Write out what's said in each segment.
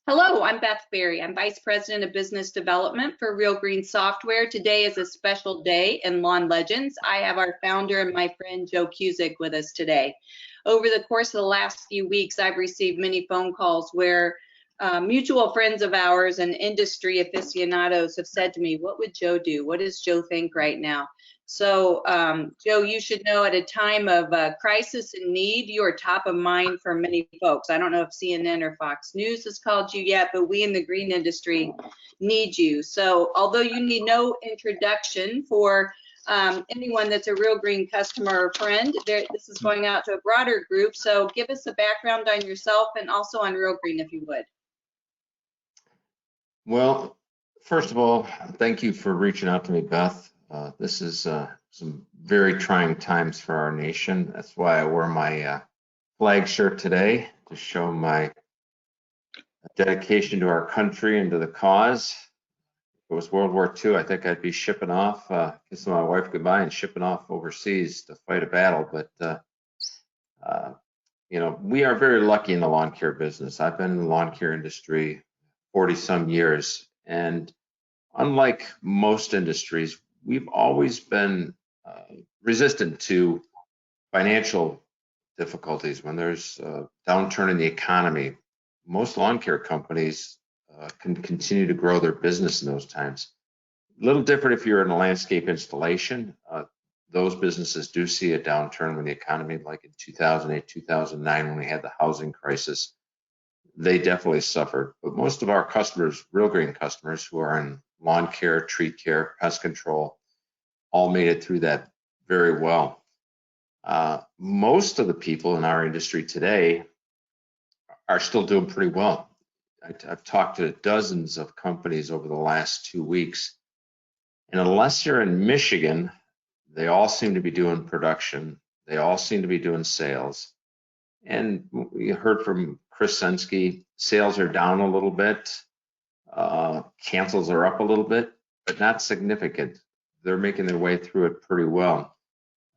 Hello, I'm Beth Berry. I'm Vice President of Business Development for Real Green Software. Today is a special day in Lawn Legends. I have our founder and my friend Joe Kucik with us today. Over the course of the last few weeks, I've received many phone calls where mutual friends of ours and industry aficionados have said to me, what would Joe do? What does Joe think right now? So, Joe, you should know at a time of crisis and need, you are top of mind for many folks. I don't know if CNN or Fox News has called you yet, but we in the green industry need you. So, although you need no introduction for anyone that's a Real Green customer or friend, this is going out to a broader group. So, give us a background on yourself and also on Real Green, if you would. Well, first of all, thank you for reaching out to me, Beth. This is some very trying times for our nation. That's why I wore my flag shirt today to show my dedication to our country and to the cause. If it was World War II, I think I'd be shipping off, kissing my wife goodbye and shipping off overseas to fight a battle. But, you know, we are very lucky in the lawn care business. I've been in the lawn care industry 40 some years. And unlike most industries, we've always been resistant to financial difficulties. When there's a downturn in the economy, most lawn care companies can continue to grow their business in those times. A little different if you're in a landscape installation. Those businesses do see a downturn when the economy, like in 2008, 2009, when we had the housing crisis, they definitely suffered. But most of our customers, Real Green customers who are in lawn care, tree care, pest control, all made it through that very well. Most of the people in our industry today are still doing pretty well. I've talked to dozens of companies over the last 2 weeks, and unless you're in Michigan, they all seem to be doing production. They all seem to be doing sales. And we heard from Chris Sensky, sales are down a little bit, cancels are up a little bit, but not significant. They're making their way through it pretty well.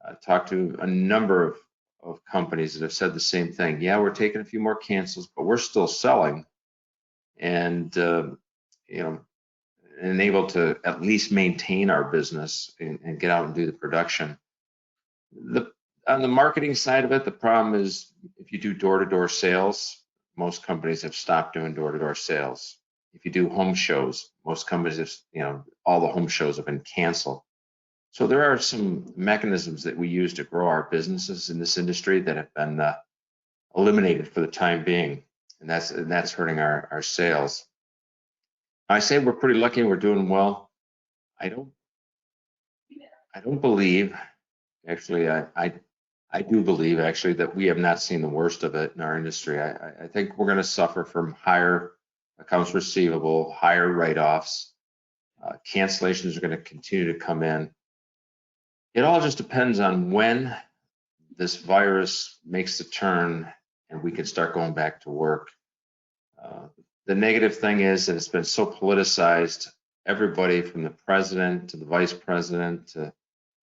I talked to a number of companies that have said the same thing. Yeah, we're taking a few more cancels, but we're still selling and, you know, and able to at least maintain our business and get out and do the production. On the marketing side of it, the problem is if you do door-to-door sales, most companies have stopped doing door-to-door sales. If you do home shows, most companies have, you know, all the home shows have been canceled. So there are some mechanisms that we use to grow our businesses in this industry that have been eliminated for the time being, and that's hurting our sales. I say we're pretty lucky and we're doing well. I don't believe, actually, I do believe actually that we have not seen the worst of it in our industry. I think we're going to suffer from higher accounts receivable, higher write-offs. Cancellations are going to continue to come in. It all just depends on when this virus makes the turn and we can start going back to work. The negative thing is that it's been so politicized. Everybody from the president to the vice president to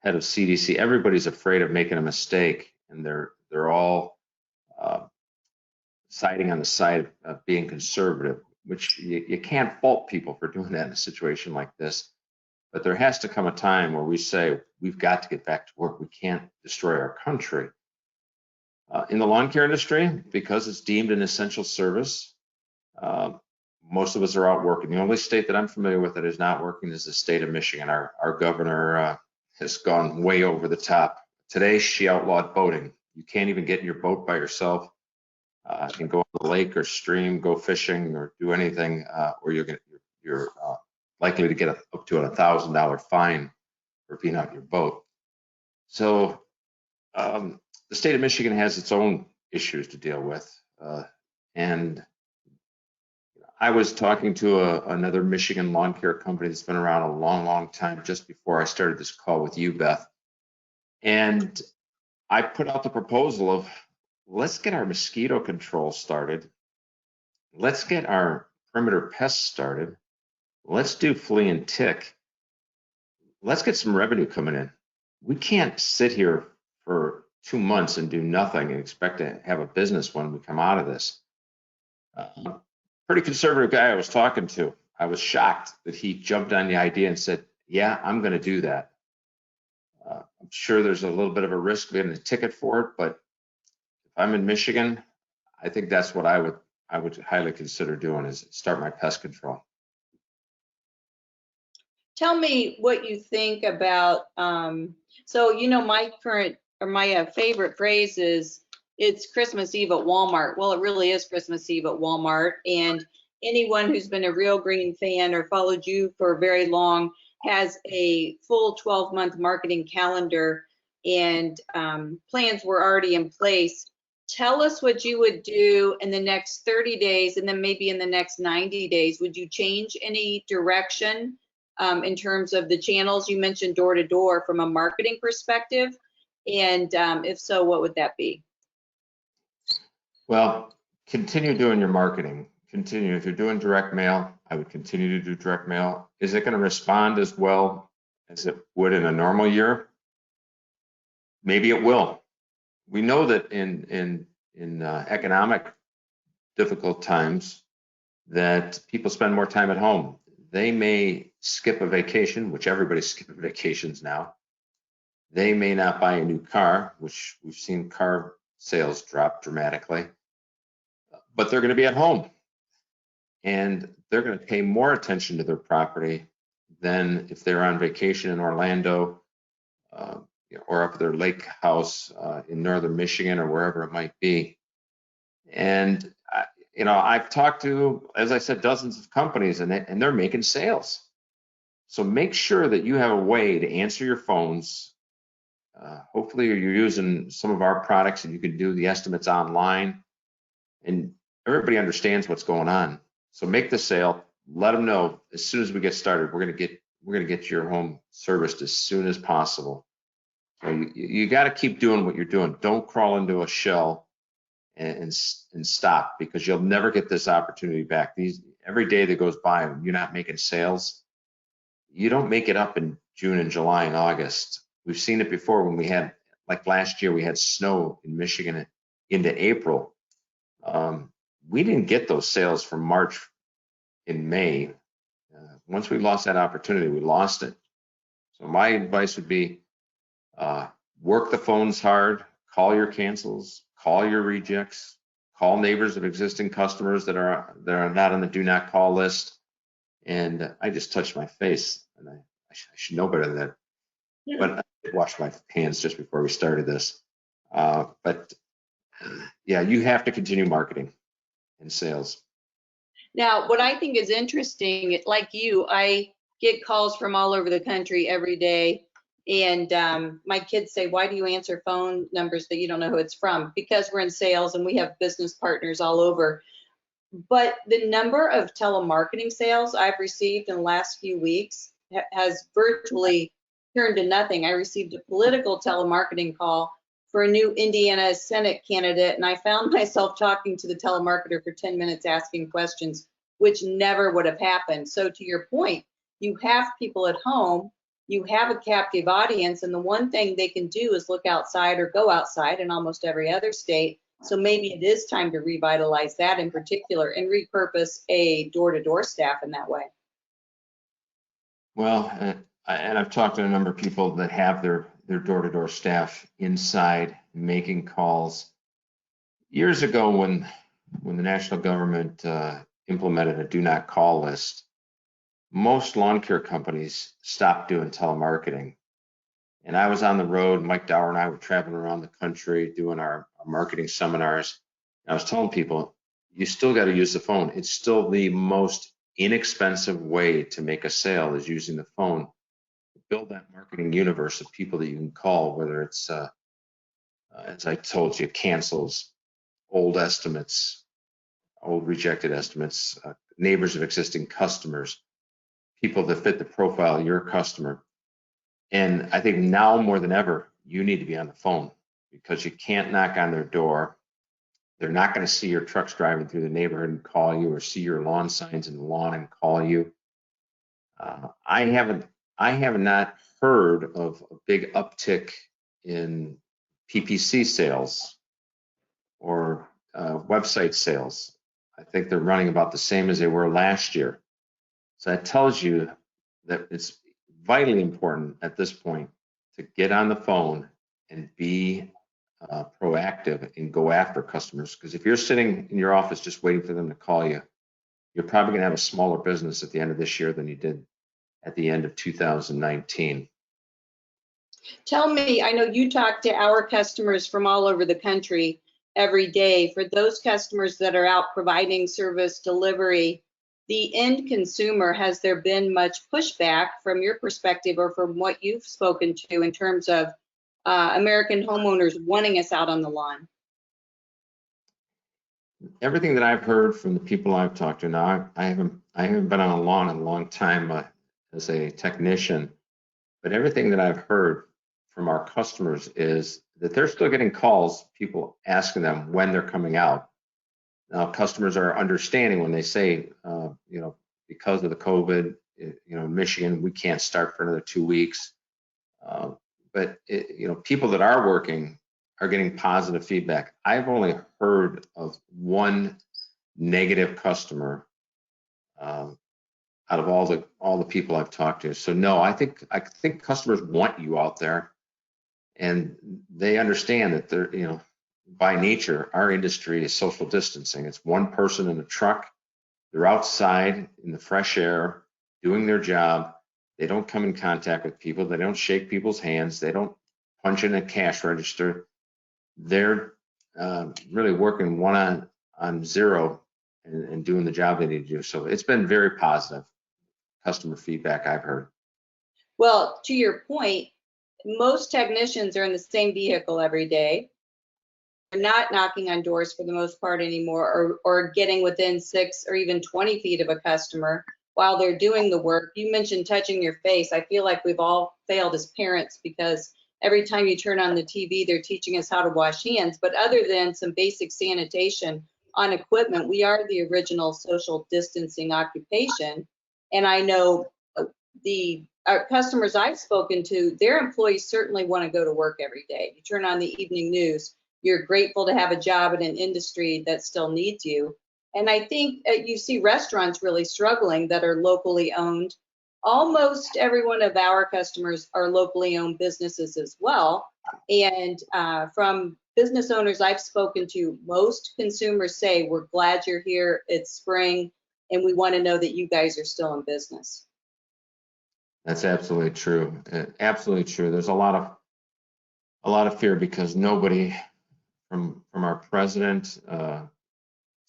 head of CDC, everybody's afraid of making a mistake, and they're all siding on the side of being conservative, which you can't fault people for doing that in a situation like this. But there has to come a time where we say, we've got to get back to work. We can't destroy our country. In the lawn care industry, because it's deemed an essential service, most of us are out working. The only state that I'm familiar with that is not working is the state of Michigan. Our governor has gone way over the top. Today, she outlawed boating. You can't even get in your boat by yourself. You can go on the lake or stream, go fishing, or do anything, or you're likely to get up to a $1,000 fine for being out in your boat. So the state of Michigan has its own issues to deal with, and I was talking to another Michigan lawn care company that's been around a long, long time just before I started this call with you, Beth. And I put out the proposal of, let's get our mosquito control started. Let's get our perimeter pests started. Let's do flea and tick. Let's get some revenue coming in. We can't sit here for 2 months and do nothing and expect to have a business when we come out of this. pretty conservative guy I was talking to. I was shocked that he jumped on the idea and said, yeah, I'm going to do that. I'm sure there's a little bit of a risk getting a ticket for it, but if I'm in Michigan, I think that's what I would highly consider doing, is start my pest control. Tell me what you think about, so, you know, my current, or my favorite phrase is, it's Christmas Eve at Walmart. Well, it really is Christmas Eve at Walmart. And anyone who's been a Real Green fan or followed you for very long has a full 12-month marketing calendar, and plans were already in place. Tell us what you would do in the next 30 days, and then maybe in the next 90 days. Would you change any direction in terms of the channels? You mentioned door to door from a marketing perspective. And if so, what would that be? Well, continue doing your marketing. Continue. If you're doing direct mail, I would continue to do direct mail. Is it going to respond as well as it would in a normal year? Maybe it will. We know that in economic difficult times that people spend more time at home. They may skip a vacation, which everybody's skipping vacations now. They may not buy a new car, which we've seen car sales drop dramatically, but they're going to be at home, and they're going to pay more attention to their property than if they're on vacation in Orlando or up at their lake house in northern Michigan or wherever it might be. And I've talked to, as I said, dozens of companies, and they're making sales. So make sure that you have a way to answer your phones. Hopefully you're using some of our products and you can do the estimates online, and everybody understands what's going on. So make the sale, let them know as soon as we get started, we're going to get your home serviced as soon as possible. So you got to keep doing what you're doing. Don't crawl into a shell and stop, because you'll never get this opportunity back. Every day that goes by when you're not making sales, you don't make it up in June and July and August. We've seen it before when we had, like last year, we had snow in Michigan into April. We didn't get those sales from March in May. Once we lost that opportunity, we lost it. So my advice would be work the phones hard, call your cancels, call your rejects, call neighbors of existing customers that are not on the do not call list. And I just touched my face, and I should know better than that. Yeah. But I did wash my hands just before we started this. But yeah, you have to continue marketing and sales. Now, what I think is interesting, like you, I get calls from all over the country every day. And my kids say, why do you answer phone numbers that you don't know who it's from? Because we're in sales and we have business partners all over. But the number of telemarketing sales I've received in the last few weeks has virtually turned to nothing. I received a political telemarketing call for a new Indiana Senate candidate, and I found myself talking to the telemarketer for 10 minutes asking questions, which never would have happened. So to your point, you have people at home, you have a captive audience, and the one thing they can do is look outside or go outside in almost every other state. So maybe it is time to revitalize that in particular and repurpose a door-to-door staff in that way. Well, and I've talked to a number of people that have their door-to-door staff inside making calls. Years ago, when the national government implemented a do not call list, most lawn care companies stopped doing telemarketing. And I was on the road, Mike Dower and I were traveling around the country doing our marketing seminars. And I was telling people, you still got to use the phone. It's still the most inexpensive way to make a sale, is using the phone. Build that marketing universe of people that you can call, whether it's, as I told you, cancels, old estimates, old rejected estimates, neighbors of existing customers, people that fit the profile of your customer. And I think now more than ever, you need to be on the phone, because you can't knock on their door. They're not going to see your trucks driving through the neighborhood and call you, or see your lawn signs in the lawn and call you. I have not heard of a big uptick in PPC sales or website sales. I think they're running about the same as they were last year. So that tells you that it's vitally important at this point to get on the phone and be proactive and go after customers. Because if you're sitting in your office just waiting for them to call you, you're probably going to have a smaller business at the end of this year than you did at the end of 2019. Tell me, I know you talk to our customers from all over the country every day. For those customers that are out providing service delivery, the end consumer, has there been much pushback from your perspective or from what you've spoken to in terms of American homeowners wanting us out on the lawn? Everything that I've heard from the people I've talked to now, I haven't been on a lawn in a long time as a technician, but everything that I've heard from our customers is that they're still getting calls, people asking them when they're coming out. Now, customers are understanding when they say, because of the COVID, in Michigan, we can't start for another 2 weeks. But people that are working are getting positive feedback. I've only heard of one negative customer out of all the people I've talked to. So no, I think customers want you out there, and they understand that they're, by nature, our industry is social distancing. It's one person in a truck. They're outside in the fresh air doing their job. They don't come in contact with people. They don't shake people's hands. They don't punch in a cash register. They're really working one on zero and doing the job they need to do. So it's been very positive customer feedback I've heard. Well, to your point, most technicians are in the same vehicle every day. They're not knocking on doors for the most part anymore, or getting within 6 or even 20 feet of a customer while they're doing the work. You mentioned touching your face. I feel like we've all failed as parents because every time you turn on the TV, they're teaching us how to wash hands. But other than some basic sanitation on equipment, we are the original social distancing occupation. And I know the customers I've spoken to, their employees certainly want to go to work every day. You turn on the evening news, you're grateful to have a job in an industry that still needs you. And I think you see restaurants really struggling that are locally owned. Almost every one of our customers are locally owned businesses as well. And from business owners I've spoken to, most consumers say, we're glad you're here, it's spring, and we want to know that you guys are still in business. That's absolutely true. Absolutely true. There's a lot of fear because nobody, from our president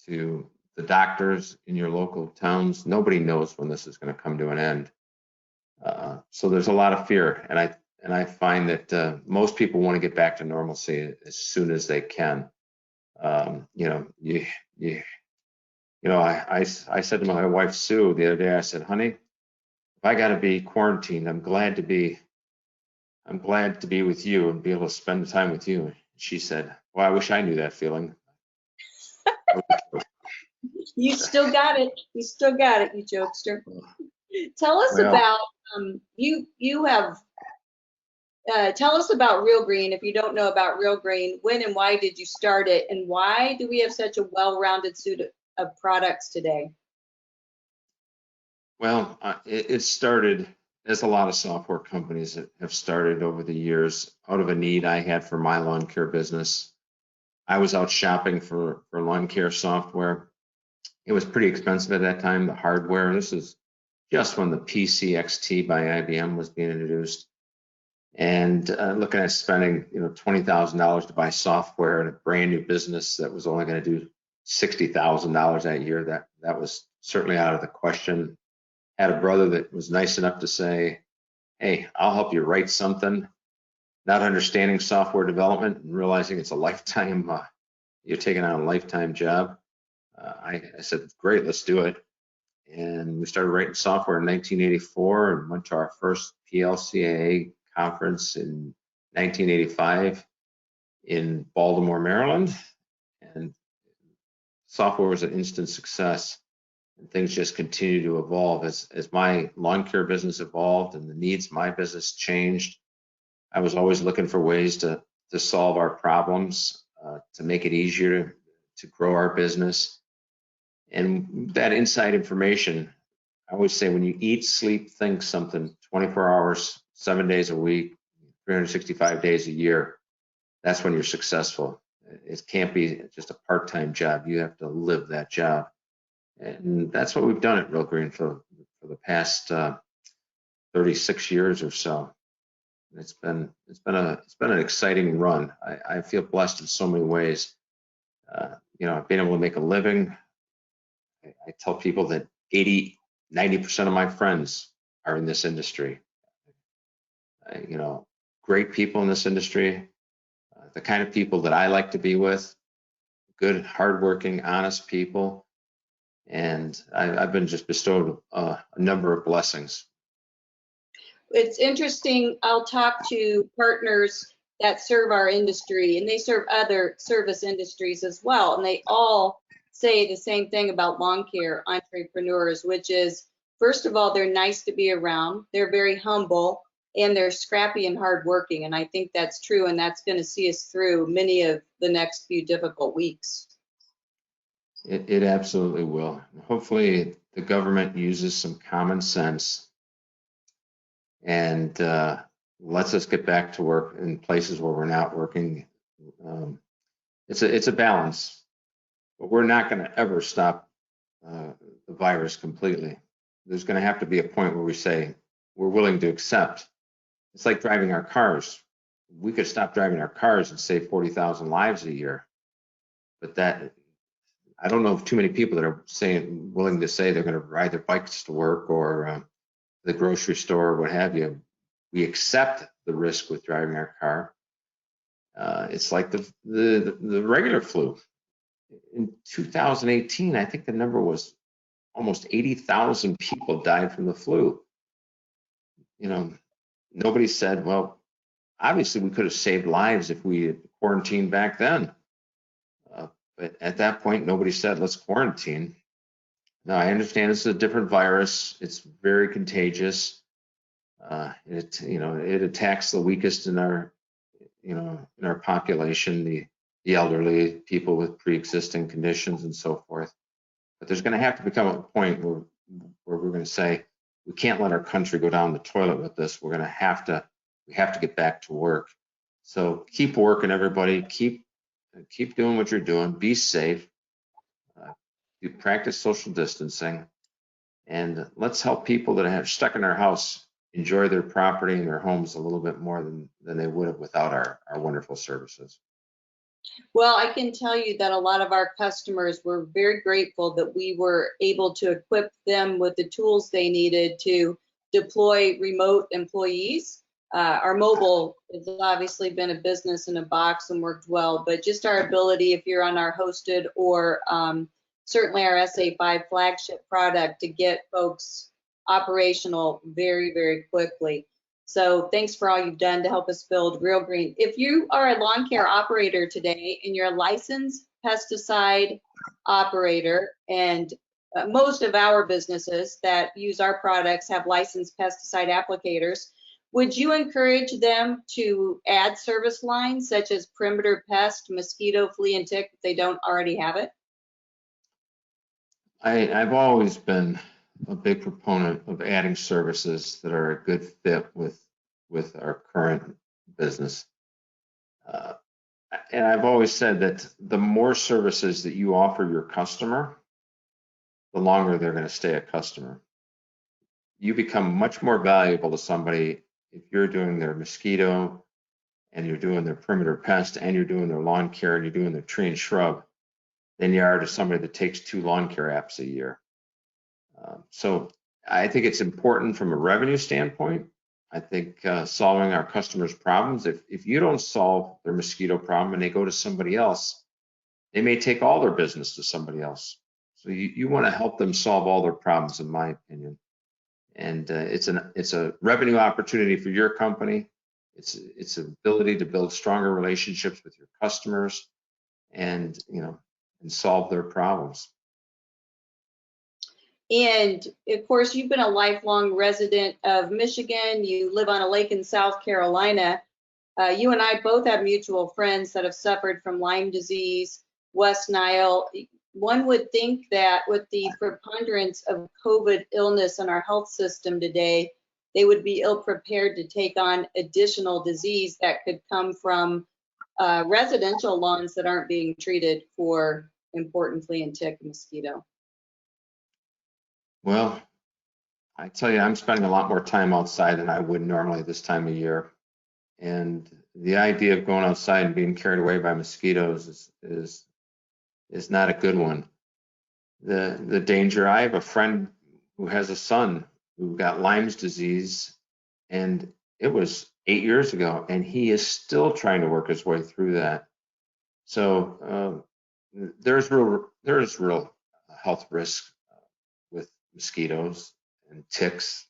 to the doctors in your local towns, nobody knows when this is going to come to an end. So there's a lot of fear, and I find that most people want to get back to normalcy as soon as they can. I said to my wife Sue the other day, I said, honey, if I got to be quarantined, I'm glad to be with you and be able to spend the time with you. She said, well, I wish I knew that feeling. You still got it. You still got it, you jokester. Tell us about tell us about Real Green. If you don't know about Real Green, when and why did you start it, and why do we have such a well-rounded suite of products today? Well, it started, as a lot of software companies have started over the years, out of a need I had for my lawn care business. I was out shopping for lawn care software. It was pretty expensive at that time, the hardware. This is just when the PCXT by IBM was being introduced. And looking at spending, $20,000 to buy software in a brand new business that was only going to do $60,000 that year, that was certainly out of the question. Had a brother that was nice enough to say, hey, I'll help you write something. Not understanding software development and realizing it's a lifetime, you're taking on a lifetime job. I said, great, let's do it. And we started writing software in 1984 and went to our first PLCAA conference in 1985 in Baltimore, Maryland. And software was an instant success. And things just continue to evolve as my lawn care business evolved and the needs of my business changed. I was always looking for ways to solve our problems, to make it easier to grow our business. And that inside information, I always say when you eat, sleep, think something 24 hours, 7 days a week, 365 days a year, that's when you're successful. It can't be just a part-time job. You have to live that job. And that's what we've done at Real Green for the past 36 years or so. It's been an exciting run. I feel blessed in so many ways. I've been able to make a living. I tell people that 90% of my friends are in this industry. Great people in this industry, the kind of people that I like to be with, good, hardworking, honest people. And I've been just bestowed a number of blessings. It's interesting. I'll talk to partners that serve our industry, and they serve other service industries as well. And they all say the same thing about lawn care entrepreneurs, which is, first of all, they're nice to be around. They're very humble, and they're scrappy and hardworking. And I think that's true, and that's going to see us through many of the next few difficult weeks. It absolutely will. Hopefully, the government uses some common sense and lets us get back to work in places where we're not working. It's a balance, but we're not going to ever stop the virus completely. There's going to have to be a point where we say we're willing to accept. It's like driving our cars. We could stop driving our cars and save 40,000 lives a year, but I don't know of too many people that are willing to say they're going to ride their bikes to work or the grocery store or what have you. We accept the risk with driving our car. It's like the regular flu. In 2018, I think the number was almost 80,000 people died from the flu. Nobody said, well, obviously we could have saved lives if we had quarantined back then. But at that point, nobody said, let's quarantine. Now, I understand it's a different virus. It's very contagious. It attacks the weakest in our population, the elderly, people with pre-existing conditions and so forth. But there's going to have to become a point where we're going to say, we can't let our country go down the toilet with this. We have to get back to work. So keep working, everybody. Keep doing what you're doing. Be safe. You practice social distancing, and let's help people that are stuck in their house enjoy their property and their homes a little bit more than they would have without our wonderful services. Well, I can tell you that a lot of our customers were very grateful that we were able to equip them with the tools they needed to deploy remote employees. Our mobile has obviously been a business in a box and worked well, but just our ability, if you're on our hosted or certainly our SA5 flagship product, to get folks operational very, very quickly. So thanks for all you've done to help us build Real Green. If you are a lawn care operator today and you're a licensed pesticide operator, and most of our businesses that use our products have licensed pesticide applicators, would you encourage them to add service lines such as perimeter pest, mosquito, flea, and tick if they don't already have it? I've always been a big proponent of adding services that are a good fit with our current business. And I've always said that the more services that you offer your customer, the longer they're going to stay a customer. You become much more valuable to somebody if you're doing their mosquito and you're doing their perimeter pest and you're doing their lawn care and you're doing their tree and shrub than you are to somebody that takes 2 lawn care apps a year. So I think it's important from a revenue standpoint. I think solving our customers' problems, if you don't solve their mosquito problem and they go to somebody else, they may take all their business to somebody else. So you want to help them solve all their problems, in my opinion. And it's a revenue opportunity for your company. It's an ability to build stronger relationships with your customers, and solve their problems. And of course, you've been a lifelong resident of Michigan. You live on a lake in South Carolina. You and I both have mutual friends that have suffered from Lyme disease, West Nile. one would think that with the preponderance of COVID illness in our health system today, they would be ill prepared to take on additional disease that could come from residential lawns that aren't being treated for important flea and tick mosquito. Well, I tell you, I'm spending a lot more time outside than I would normally this time of year. And the idea of going outside and being carried away by mosquitoes is not a good one. The danger, I have a friend who has a son who got Lyme's disease, and it was 8 years ago, and he is still trying to work his way through that. So there's real health risk with mosquitoes and ticks.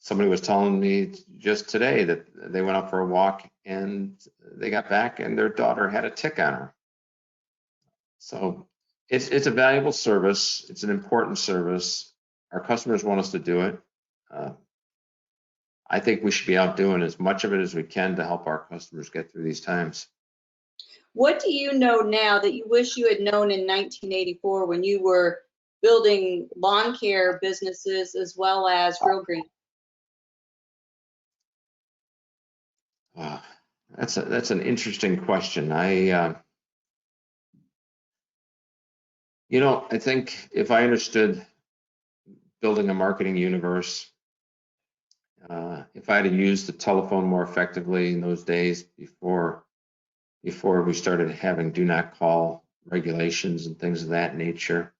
Somebody was telling me just today that they went out for a walk and they got back and their daughter had a tick on her. So it's a valuable service. It's an important service. Our customers want us to do it. I think we should be out doing as much of it as we can to help our customers get through these times. What do you know now that you wish you had known in 1984 when you were building lawn care businesses as well as Real Green? That's an interesting question. I think if I understood building a marketing universe, if I had used the telephone more effectively in those days before we started having do not call regulations and things of that nature,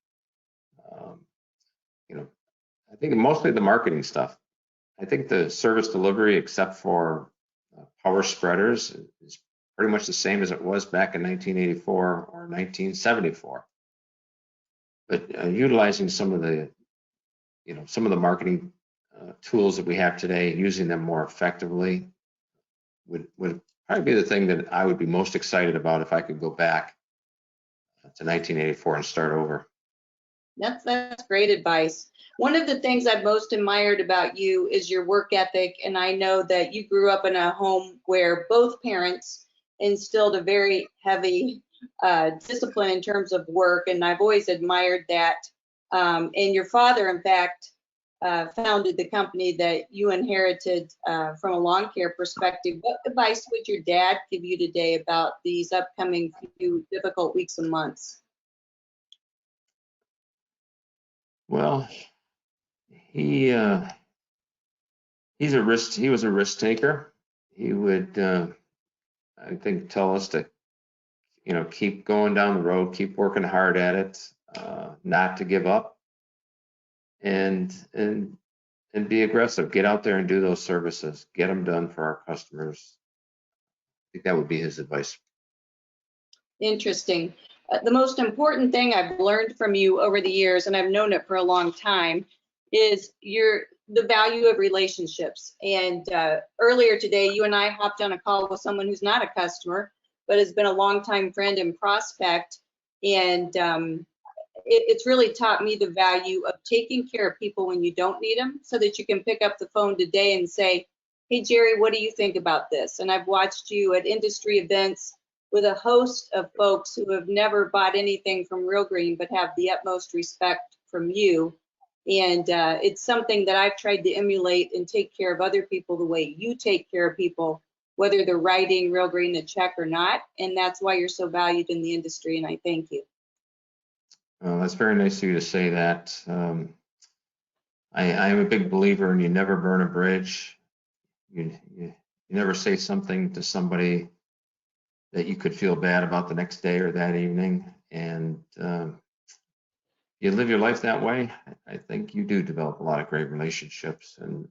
I think mostly the marketing stuff. I think the service delivery, except for power spreaders, is pretty much the same as it was back in 1984 or 1974. But utilizing some of the marketing tools that we have today, using them more effectively, would probably be the thing that I would be most excited about if I could go back to 1984 and start over. That's great advice. One of the things I've most admired about you is your work ethic, and I know that you grew up in a home where both parents instilled a very heavy discipline in terms of work, and I've always admired that. And your father, in fact, founded the company that you inherited from a lawn care perspective. What advice would your dad give you today about these upcoming few difficult weeks and months? Well, he was a risk taker. He would, I think, tell us to, keep going down the road, keep working hard at it, not to give up, and be aggressive. Get out there and do those services. Get them done for our customers. I think that would be his advice. Interesting. The most important thing I've learned from you over the years, and I've known it for a long time, is the value of relationships. And earlier today, you and I hopped on a call with someone who's not a customer, but has been a longtime friend and prospect. And it's really taught me the value of taking care of people when you don't need them, so that you can pick up the phone today and say, hey, Jerry, what do you think about this? And I've watched you at industry events with a host of folks who have never bought anything from Real Green, but have the utmost respect from you. And it's something that I've tried to emulate and take care of other people the way you take care of people, whether they're writing Real Green a check or not. And that's why you're so valued in the industry, and I thank you. Well, that's very nice of you to say that. I am a big believer in you never burn a bridge. You never say something to somebody that you could feel bad about the next day or that evening. And you live your life that way, I think you do develop a lot of great relationships. And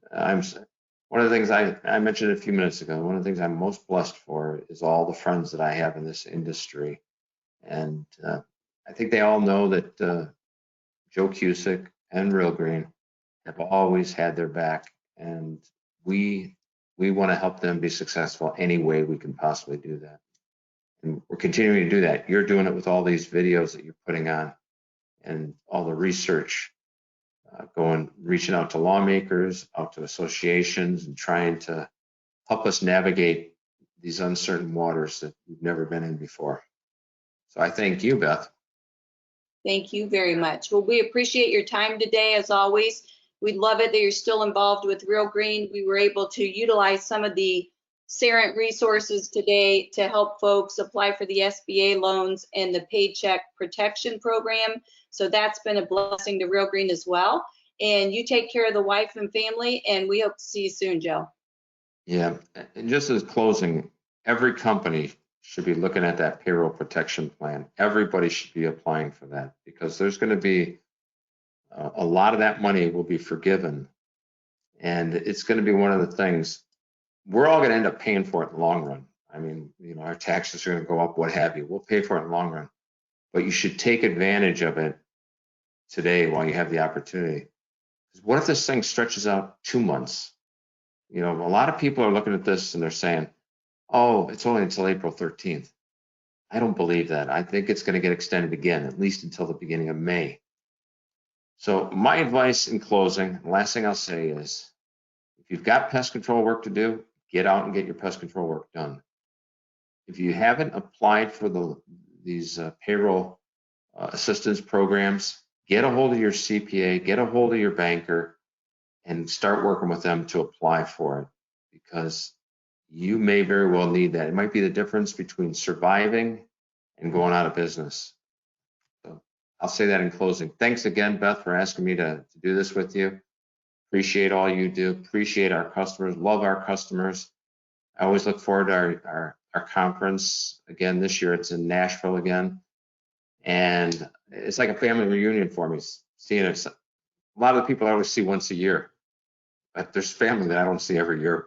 one of the things I mentioned a few minutes ago, one of the things I'm most blessed for is all the friends that I have in this industry. And I think they all know that Joe Kucik and Real Green have always had their back, and we want to help them be successful any way we can possibly do that. And we're continuing to do that. You're doing it with all these videos that you're putting on and all the research, reaching out to lawmakers, out to associations, and trying to help us navigate these uncertain waters that we've never been in before. So I thank you, Beth. Thank you very much. Well, we appreciate your time today, as always. We love it that you're still involved with Real Green. We were able to utilize some of the Sarent resources today to help folks apply for the SBA loans and the Paycheck Protection Program. So that's been a blessing to Real Green as well. And you take care of the wife and family, and we hope to see you soon, Joe. Yeah, and just as closing, every company should be looking at that payroll protection plan. Everybody should be applying for that, because there's going to be a lot of that money will be forgiven. And it's going to be one of the things we're all going to end up paying for it in the long run. I mean, you know, our taxes are going to go up, what have you. We'll pay for it in the long run. But you should take advantage of it today while you have the opportunity. What if this thing stretches out 2 months? You know, a lot of people are looking at this and they're saying, oh, it's only until April 13th. I don't believe that. I think it's going to get extended again, at least until the beginning of May. So my advice in closing, the last thing I'll say is, if you've got pest control work to do, get out and get your pest control work done. If you haven't applied for these payroll assistance programs, get a hold of your CPA, get a hold of your banker, and start working with them to apply for it, because you may very well need that. It might be the difference between surviving and going out of business. So I'll say that in closing. Thanks again, Beth, for asking me to do this with you. Appreciate all you do. Appreciate our customers. Love our customers. I always look forward to our conference. Again, this year it's in Nashville again. And it's like a family reunion for me. Seeing it, a lot of the people I always see once a year, but there's family that I don't see every year.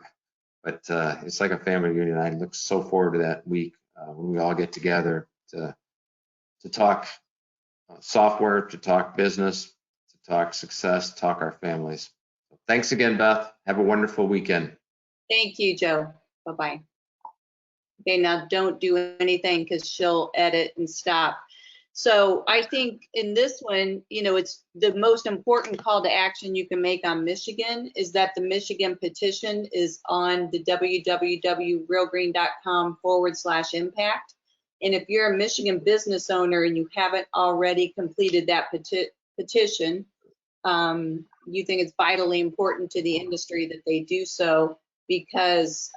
But it's like a family reunion. I look so forward to that week when we all get together to talk software, to talk business, to talk success, talk our families. So thanks again, Beth. Have a wonderful weekend. Thank you, Joe. Bye-bye. Okay, now don't do anything because she'll edit and stop. So I think in this one, you know, it's the most important call to action you can make on Michigan is that the Michigan petition is on the www.realgreen.com/impact. And if you're a Michigan business owner and you haven't already completed that petition, you think it's vitally important to the industry that they do so, because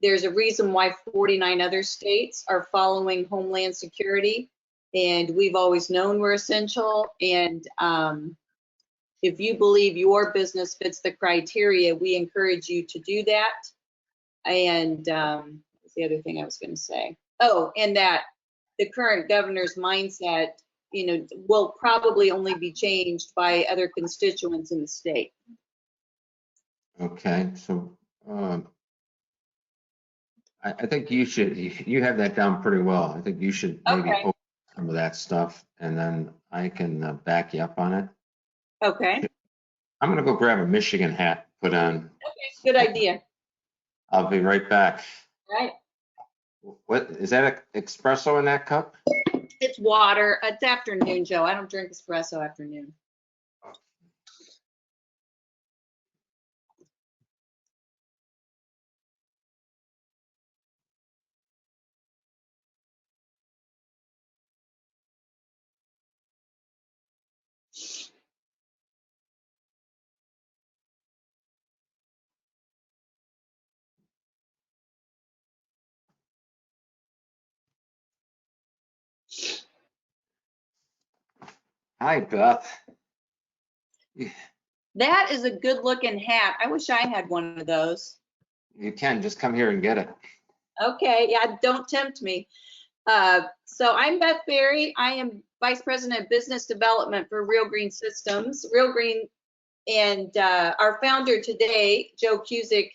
there's a reason why 49 other states are following Homeland Security. And we've always known we're essential. And if you believe your business fits the criteria, we encourage you to do that. And what's the other thing I was going to say? Oh, and that the current governor's mindset, you know, will probably only be changed by other constituents in the state. Okay, so I think you have that down pretty well. I think you should maybe open some of that stuff, and then I can back you up on it. Okay. I'm gonna go grab a Michigan hat, put on. Okay, good idea. I'll be right back. Right. What is that, espresso in that cup? It's water. It's afternoon, Joe. I don't drink espresso afternoon. Hi, Beth. That is a good looking hat. I wish I had one of those. You can just come here and get it. Okay, yeah, don't tempt me. So I'm Beth Berry. I am Vice President of Business Development for Real Green Systems. Real Green, and our founder today, Joe Kucik,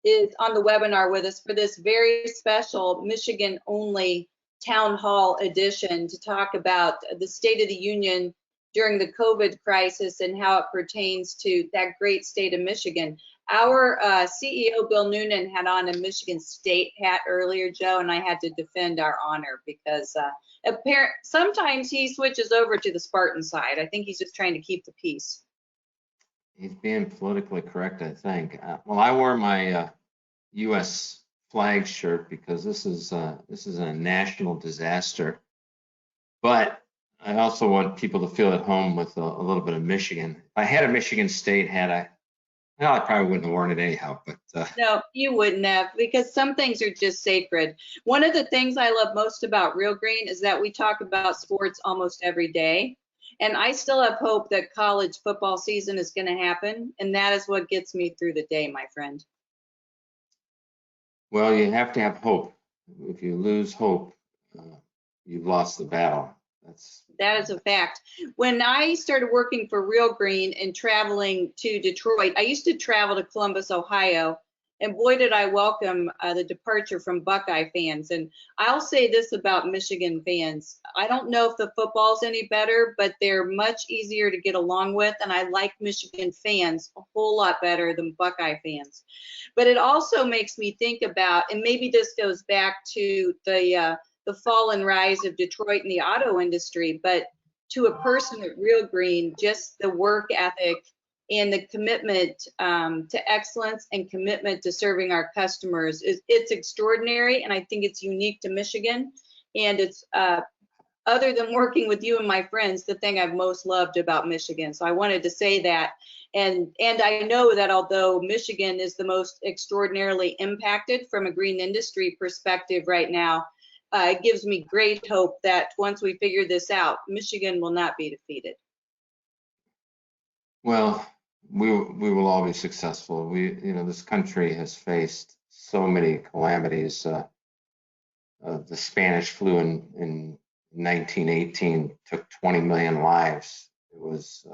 is on the webinar with us for this very special Michigan-only town hall edition to talk about the State of the Union during the COVID crisis and how it pertains to that great state of Michigan. Our CEO, Bill Noonan, had on a Michigan State hat earlier, Joe, and I had to defend our honor because sometimes he switches over to the Spartan side. I think he's just trying to keep the peace. He's being politically correct, I think. Well, I wore my U.S. flag shirt because this is a national disaster. But I also want people to feel at home with a little bit of Michigan. If I had a Michigan State hat, well, I probably wouldn't have worn it anyhow, but No, you wouldn't have, because some things are just sacred. One of the things I love most about Real Green is that we talk about sports almost every day. And I still have hope that college football season is going to happen. And that is what gets me through the day, my friend. well, you have to have hope. If you lose hope, you've lost the battle. That is a fact. When I started working for Real Green and traveling to Detroit, I used to travel to Columbus, Ohio, and boy, did I welcome the departure from Buckeye fans. And I'll say this about Michigan fans. I don't know if the football's any better, but they're much easier to get along with. And I like Michigan fans a whole lot better than Buckeye fans. But it also makes me think about, and maybe this goes back to the fall and rise of Detroit and the auto industry, but to a person at Real Green, just the work ethic and the commitment to excellence and commitment to serving our customers it's extraordinary, and I think it's unique to Michigan. And it's other than working with you and my friends, the thing I've most loved about Michigan. So I wanted to say that. And I know that although Michigan is the most extraordinarily impacted from a green industry perspective right now, it gives me great hope that once we figure this out, Michigan will not be defeated. Well, we will all be successful. This country has faced so many calamities. The Spanish flu in 1918 took 20 million lives. It was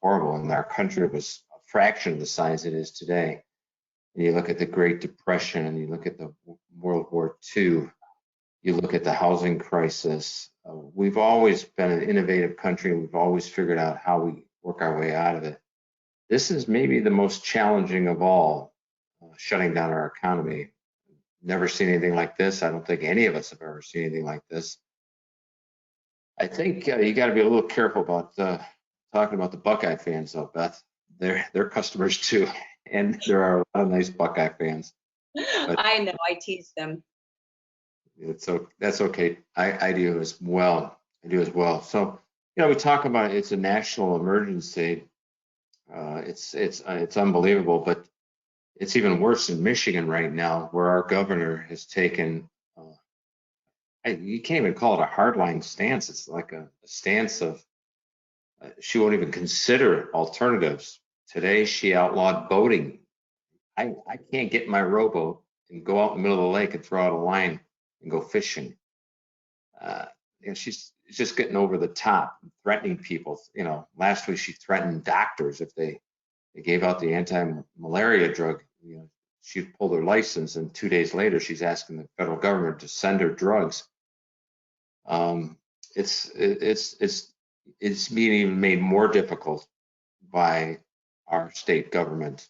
horrible, and our country was a fraction of the size it is today. And you look at the Great Depression, and you look at the World War II. You look at the housing crisis. We've always been an innovative country. We've always figured out how we work our way out of it. This is maybe the most challenging of all, shutting down our economy. Never seen anything like this. I don't think any of us have ever seen anything like this. I think you got to be a little careful about talking about the Buckeye fans, though, Beth. They're customers too, and there are a lot of nice Buckeye fans. But I know, I tease them. That's okay. I do as well. I do as well. So, we talk about it's a national emergency. It's unbelievable, but it's even worse in Michigan right now, where our governor has taken. You can't even call it a hardline stance. It's like a stance of she won't even consider alternatives. Today, she outlawed boating. I can't get in my rowboat and go out in the middle of the lake and throw out a line and go fishing. She's just getting over the top, threatening people. Last week she threatened doctors if they gave out the anti-malaria drug. She'd pull their license, and 2 days later she's asking the federal government to send her drugs. It's being even made more difficult by our state government.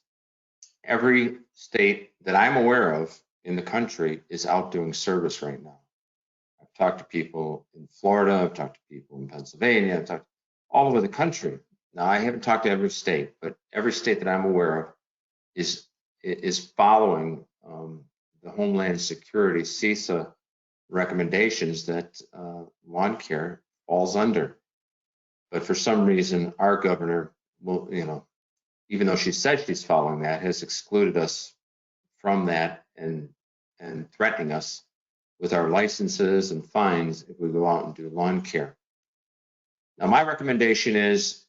Every state that I'm aware of in the country is out doing service right now. I've talked to people in Florida, I've talked to people in Pennsylvania, I've talked all over the country. Now, I haven't talked to every state, but every state that I'm aware of is following the Homeland Security CISA recommendations that lawn care falls under. But for some reason, our governor will, even though she says she's following that, has excluded us from that and threatening us with our licenses and fines if we go out and do lawn care. Now, my recommendation is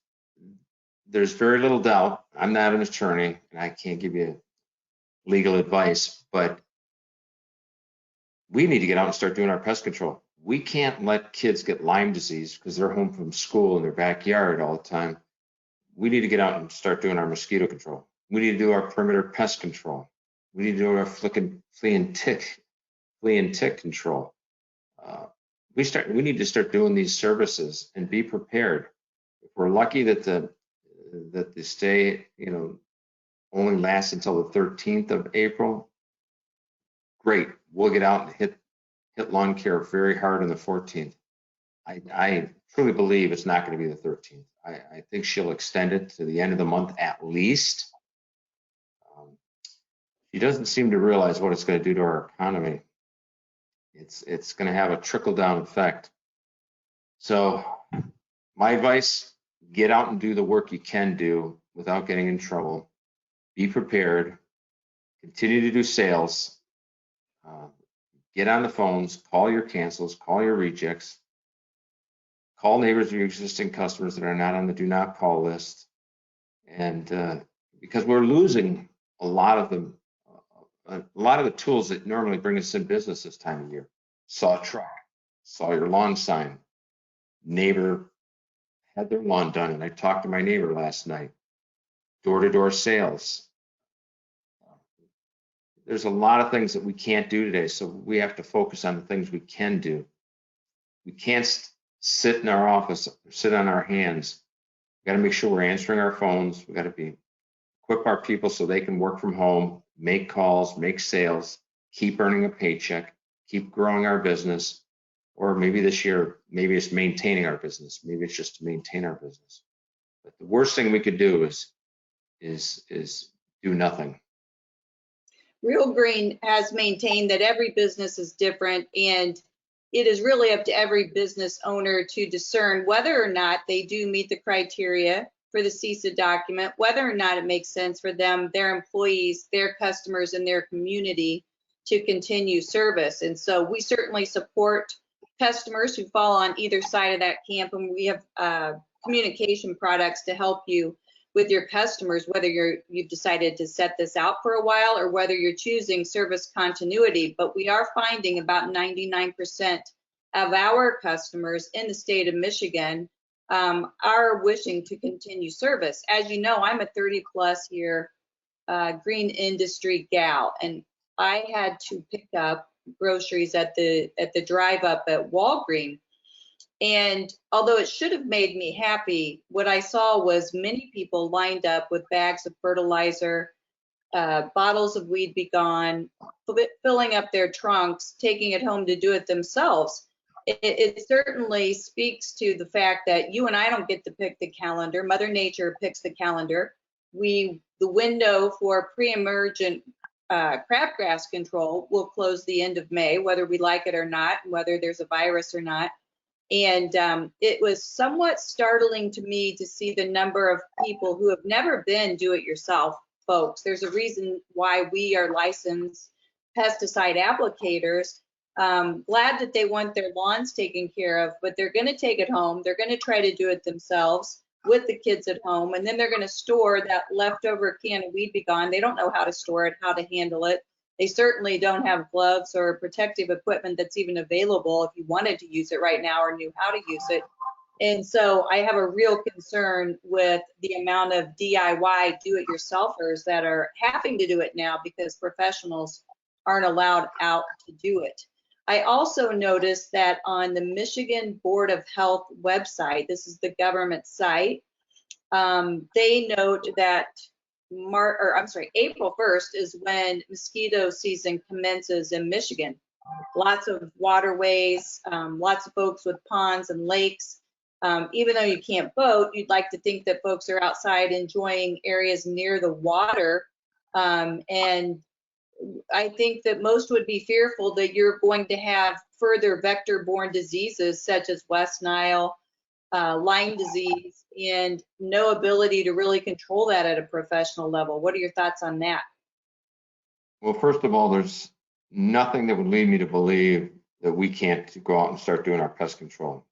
there's very little doubt. I'm not an attorney and I can't give you legal advice, but we need to get out and start doing our pest control. We can't let kids get Lyme disease because they're home from school in their backyard all the time. We need to get out and start doing our mosquito control. We need to do our perimeter pest control. We need to do our flea and tick control. We need to start doing these services and be prepared. If we're lucky that the stay, only lasts until the 13th of April, great. We'll get out and hit lawn care very hard on the 14th. I truly believe it's not going to be the 13th. I think she'll extend it to the end of the month at least. She doesn't seem to realize what it's going to do to our economy. It's going to have a trickle-down effect. So my advice, get out and do the work you can do without getting in trouble. Be prepared, continue to do sales, get on the phones, call your cancels, call your rejects, call neighbors of your existing customers that are not on the do not call list. And because we're losing a lot of the tools that normally bring us in business this time of year. Saw a truck, saw your lawn sign, neighbor had their lawn done, and I talked to my neighbor last night. Door-to-door sales. There's a lot of things that we can't do today, so we have to focus on the things we can do. We can't sit in our office, sit on our hands. We got to make sure we're answering our phones. We got to equip our people so they can work from home, make calls, make sales, keep earning a paycheck, keep growing our business. Or maybe this year, maybe it's maintaining our business. Maybe it's just to maintain our business. But the worst thing we could do is do nothing. Real Green has maintained that every business is different, and it is really up to every business owner to discern whether or not they do meet the criteria for the CISA document, whether or not it makes sense for them, their employees, their customers, and their community to continue service. And so we certainly support customers who fall on either side of that camp, and we have communication products to help you with your customers, whether you've decided to set this out for a while or whether you're choosing service continuity. But we are finding about 99% of our customers in the state of Michigan are wishing to continue service. As you know, I'm a 30+ year green industry gal, and I had to pick up groceries at the drive up at Walgreens. And although it should have made me happy, what I saw was many people lined up with bags of fertilizer, bottles of Weed Be Gone, filling up their trunks, taking it home to do it themselves. It certainly speaks to the fact that you and I don't get to pick the calendar. Mother Nature picks the calendar. The window for pre-emergent crabgrass control will close the end of May, whether we like it or not, whether there's a virus or not. And it was somewhat startling to me to see the number of people who have never been do-it-yourself folks. There's a reason why we are licensed pesticide applicators. Glad that they want their lawns taken care of, but they're going to take it home. They're going to try to do it themselves with the kids at home, and then they're going to store that leftover can of Weed Be Gone. They don't know how to store it, how to handle it. They certainly don't have gloves or protective equipment that's even available if you wanted to use it right now or knew how to use it. And so I have a real concern with the amount of DIY do-it-yourselfers that are having to do it now because professionals aren't allowed out to do it. I also noticed that on the Michigan Board of Health website, this is the government site, they note that April 1st is when mosquito season commences in Michigan. Lots of waterways, lots of folks with ponds and lakes. Even though you can't boat, you'd like to think that folks are outside enjoying areas near the water. And I think that most would be fearful that you're going to have further vector-borne diseases such as West Nile, Lyme disease, and no ability to really control that at a professional level. What are your thoughts on that? Well, first of all, there's nothing that would lead me to believe that we can't go out and start doing our pest control.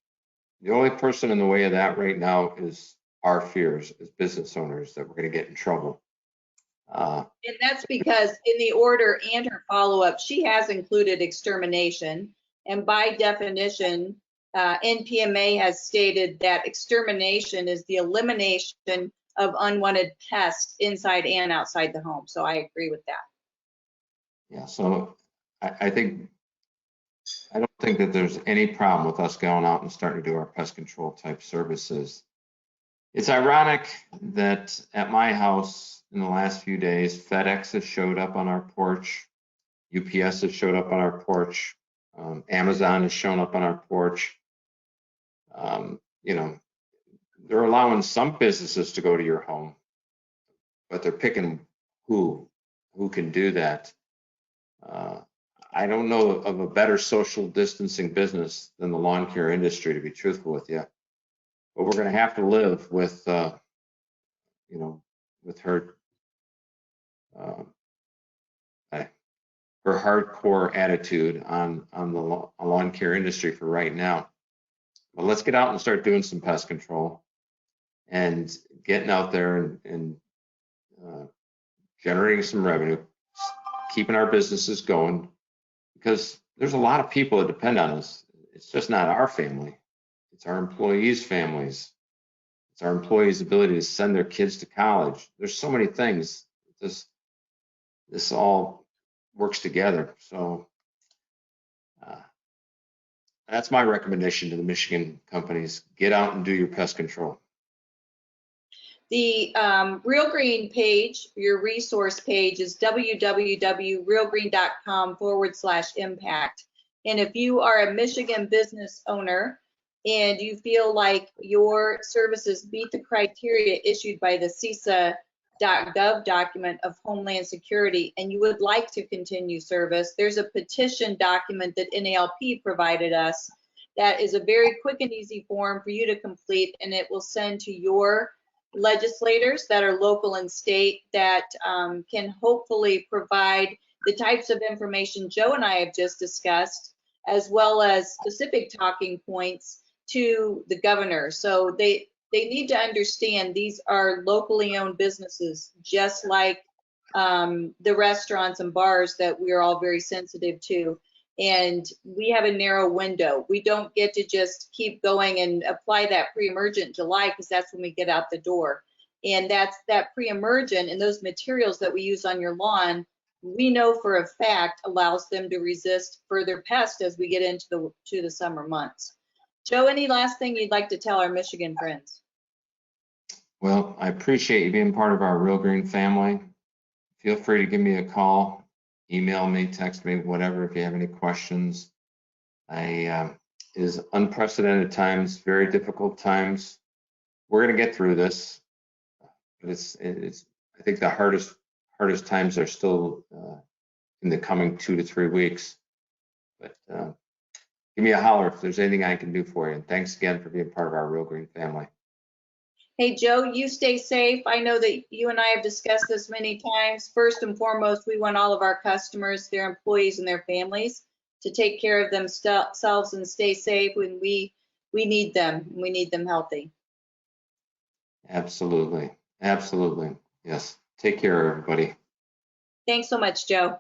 The only person in the way of that right now is our fears as business owners that we're going to get in trouble. And that's because in the order and her follow-up, she has included extermination. And by definition, NPMA has stated that extermination is the elimination of unwanted pests inside and outside the home. So I agree with that. Yeah, so I don't think that there's any problem with us going out and starting to do our pest control type services. It's ironic that at my house in the last few days, FedEx has showed up on our porch, UPS has showed up on our porch, Amazon has shown up on our porch. You know, they're allowing some businesses to go to your home, but they're picking who can do that. I don't know of a better social distancing business than the lawn care industry, to be truthful with you. But we're going to have to live with, you know, with her, uh, her hardcore attitude on the lawn care industry for right now. But let's get out and start doing some pest control and getting out there and generating some revenue, keeping our businesses going, because there's a lot of people that depend on us. It's just not our family. It's our employees' families. It's our employees' ability to send their kids to college. There's so many things. This all works together. So that's my recommendation to the Michigan companies. Get out and do your pest control. The Real Green page, your resource page, is www.realgreen.com/impact. And if you are a Michigan business owner and you feel like your services meet the criteria issued by the CISA.gov document of Homeland Security and you would like to continue service, there's a petition document that NALP provided us that is a very quick and easy form for you to complete, and it will send to your legislators that are local and state that can hopefully provide the types of information Joe and I have just discussed, as well as specific talking points to the governor. So they need to understand these are locally owned businesses, just like the restaurants and bars that we are all very sensitive to. And we have a narrow window. We don't get to just keep going and apply that pre-emergent July, because that's when we get out the door. And that's that pre-emergent and those materials that we use on your lawn, we know for a fact allows them to resist further pests as we get into the summer months. Joe, any last thing you'd like to tell our Michigan friends? Well, I appreciate you being part of our Real Green family. Feel free to give me a call. Email me, text me, whatever, if you have any questions. It is unprecedented times, very difficult times. We're going to get through this, but it's I think the hardest times are still in the coming 2 to 3 weeks. But give me a holler if there's anything I can do for you. And thanks again for being part of our Real Green family. Hey, Joe, you stay safe. I know that you and I have discussed this many times. First and foremost, we want all of our customers, their employees, and their families to take care of themselves and stay safe when we need them. We need them healthy. Absolutely. Absolutely. Yes. Take care, everybody. Thanks so much, Joe.